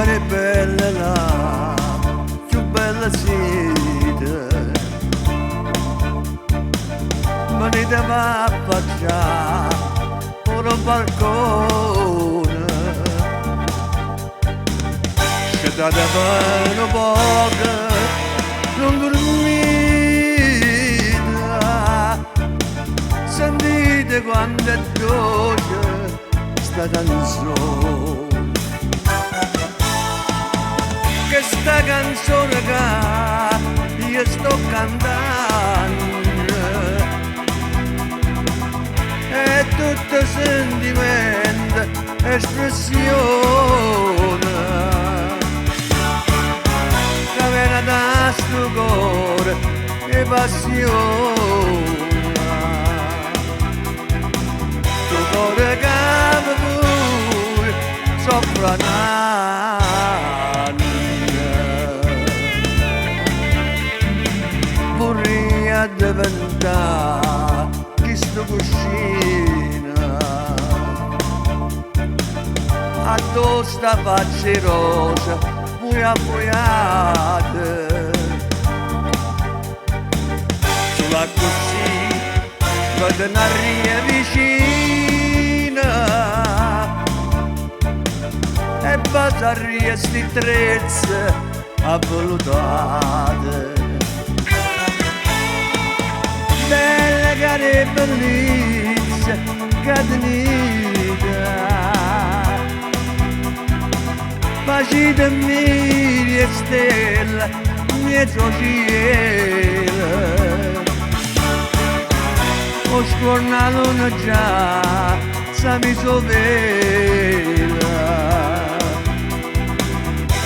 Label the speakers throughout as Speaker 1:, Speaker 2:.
Speaker 1: Che bella là, più bella siete, venite a affacciare per un balcone, scetate mano poco, non dormite, sentite quando è dolce sta canzone. Che sta canzone che io sto cantando è tutto sentimento, espressione che viene da sto cuore e passione, tuo cuore che pure soffre a diventare questo cuscino addosso sta faccia rosa muy appoiate sulla cucina vedo un'aria vicina e basaria sti trezze avvolutate bella care bellezza cadenita pace de miri e stella dietro cielo o scorna luna già sa mi sovela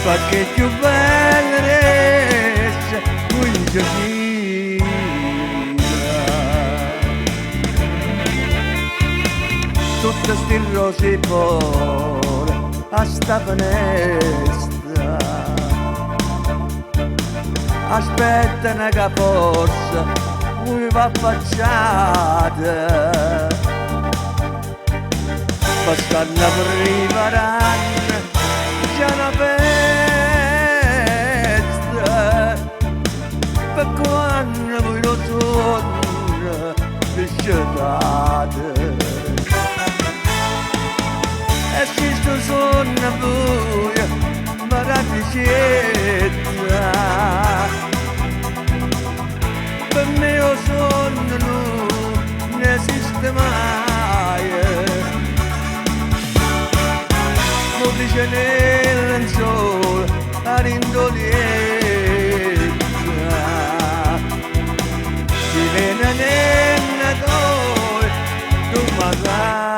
Speaker 1: perché più bella resta un giorno tutte sti rose fuori a sta finestra aspettano che forse lui va affacciata ma stanno preparando già una festa per quando voi lo sonno riscettate. Esisto sonno buio, ma radicetta per me lo sonno non esiste mai lo dice nel lenzuolo a rindolietta si viene nel natore tu magari